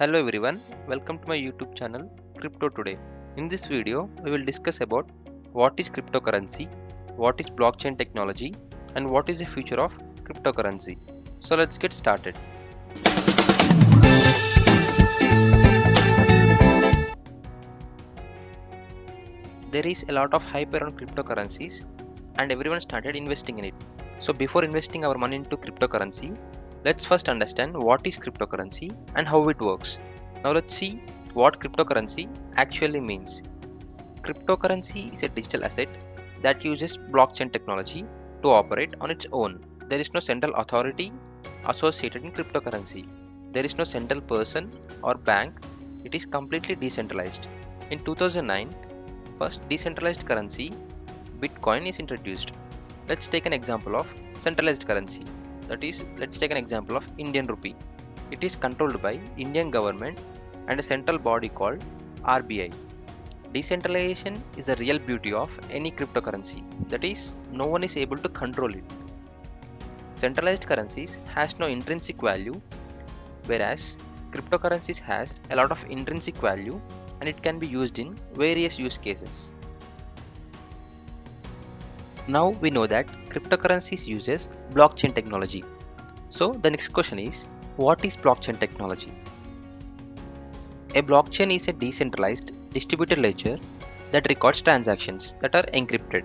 Hello everyone, welcome to my YouTube channel Crypto Today. In this video, we will discuss about what is cryptocurrency, what is blockchain technology, and what is the future of cryptocurrency. So let's get started. There is a lot of hype around cryptocurrencies and everyone started investing in it. So before investing our money into cryptocurrency, let's first understand what is cryptocurrency and how it works. Now let's see what cryptocurrency actually means. Cryptocurrency is a digital asset that uses blockchain technology to operate on its own. There is no central authority associated in cryptocurrency. There is no central person or bank. It is completely decentralized. In 2009, first decentralized currency, Bitcoin, is introduced. Let's take an example of centralized currency. That is, let's take an example of Indian rupee. It is controlled by Indian government and a central body called RBI. Decentralization is the real beauty of any cryptocurrency. That is, no one is able to control it. Centralized currencies has no intrinsic value, whereas cryptocurrencies has a lot of intrinsic value and it can be used in various use cases. Now we know that cryptocurrencies uses blockchain technology. So the next question is, what is blockchain technology? A blockchain is a decentralized distributed ledger that records transactions that are encrypted.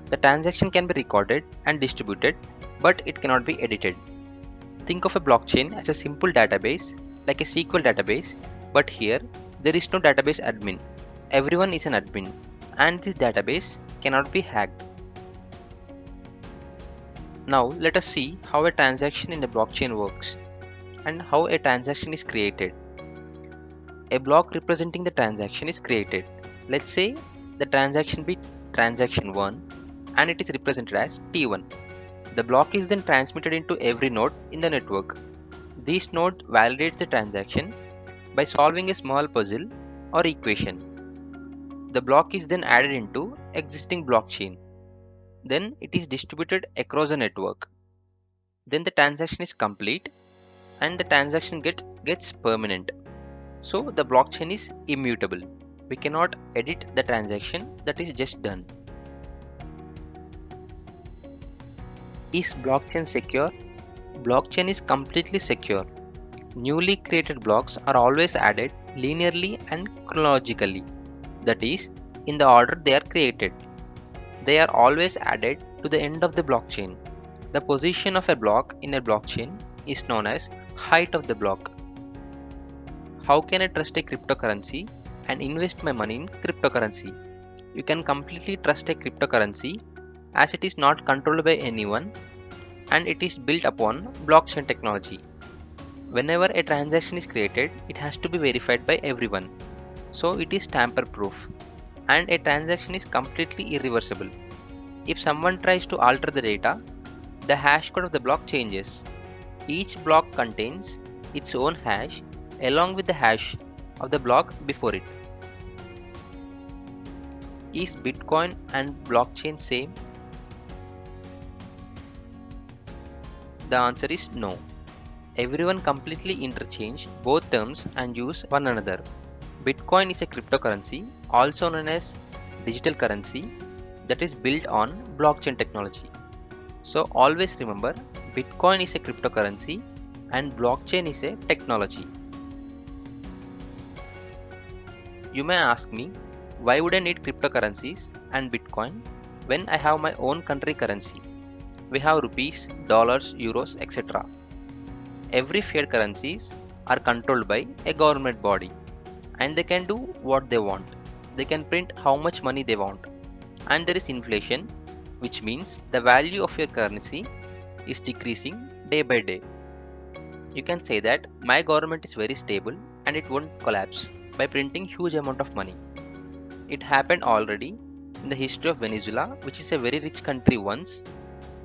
The transaction can be recorded and distributed, but it cannot be edited. Think of a blockchain as a simple database, like a SQL database, but here there is no database admin. Everyone is an admin, and this database cannot be hacked. Now let us see how a transaction in a blockchain works and how a transaction is created. A block representing the transaction is created. Let's say the transaction be transaction 1 and it is represented as T1. The block is then transmitted into every node in the network. This node validates the transaction by solving a small puzzle or equation. The block is then added into existing blockchain. Then it is distributed across the network. Then the transaction is complete and the transaction gets permanent. So the blockchain is immutable. We cannot edit the transaction that is just done. Is blockchain secure? Blockchain is completely secure. Newly created blocks are always added linearly and chronologically, that is, in the order they are created. They are always added to the end of the blockchain. The position of a block in a blockchain is known as height of the block. How can I trust a cryptocurrency and invest my money in cryptocurrency? You can completely trust a cryptocurrency as it is not controlled by anyone and it is built upon blockchain technology. Whenever a transaction is created, it has to be verified by everyone. So it is tamper proof and a transaction is completely irreversible. If someone tries to alter the data, the hash code of the block changes. Each block contains its own hash along with the hash of the block before it. Is Bitcoin and blockchain same? The answer is no. Everyone completely interchange both terms and use one another. Bitcoin is a cryptocurrency, also known as digital currency, that is built on blockchain technology. So always remember, Bitcoin is a cryptocurrency and blockchain is a technology. You may ask me, why would I need cryptocurrencies and Bitcoin when I have my own country currency? We have rupees, dollars, euros, etc. Every fiat currencies are controlled by a government body and they can do what they want. They can print how much money they want. And there is inflation, which means the value of your currency is decreasing day by day. You can say that my government is very stable and it won't collapse by printing huge amount of money. It happened already in the history of Venezuela, which is a very rich country once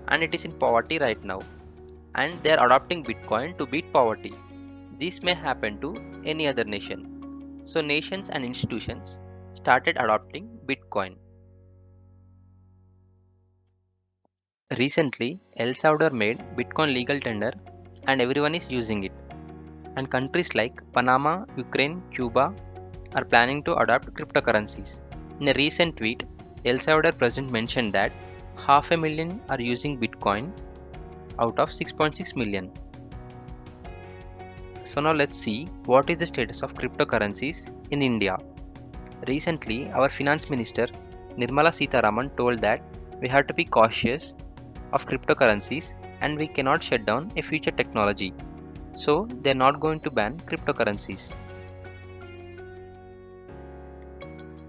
and it is in poverty right now. And they are adopting Bitcoin to beat poverty. This may happen to any other nation. So nations and institutions started adopting Bitcoin. Recently, El Salvador made Bitcoin legal tender and everyone is using it. And countries like Panama, Ukraine, Cuba are planning to adopt cryptocurrencies. In a recent tweet, El Salvador president mentioned that 500,000 are using Bitcoin out of 6.6 million. So now let's see what is the status of cryptocurrencies in India. Recently, our finance minister Nirmala Sitharaman told that we have to be cautious of cryptocurrencies and we cannot shut down a future technology. So they're not going to ban cryptocurrencies.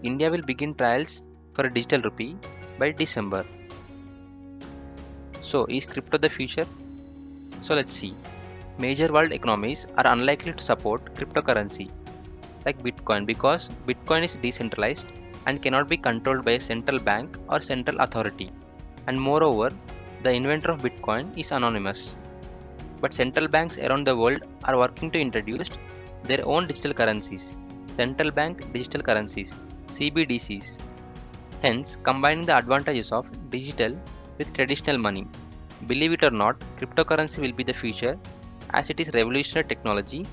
India will begin trials for a digital rupee by December. So is crypto the future? So let's see. Major world economies are unlikely to support cryptocurrency like Bitcoin because Bitcoin is decentralized and cannot be controlled by a central bank or central authority. And moreover, the inventor of Bitcoin is anonymous. But central banks around the world are working to introduce their own digital currencies, central bank digital currencies, CBDCs. Hence, combining the advantages of digital with traditional money. Believe it or not, cryptocurrency will be the future as it is revolutionary technology.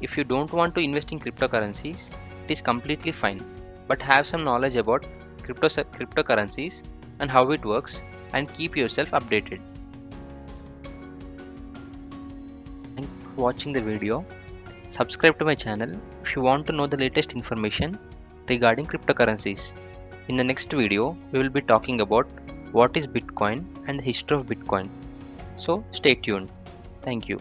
If you don't want to invest in cryptocurrencies, it is completely fine. But have some knowledge about cryptocurrencies and how it works and keep yourself updated. Thank you for watching the video. Subscribe to my channel if you want to know the latest information regarding cryptocurrencies. In the next video, we will be talking about what is Bitcoin and the history of Bitcoin. So stay tuned. Thank you.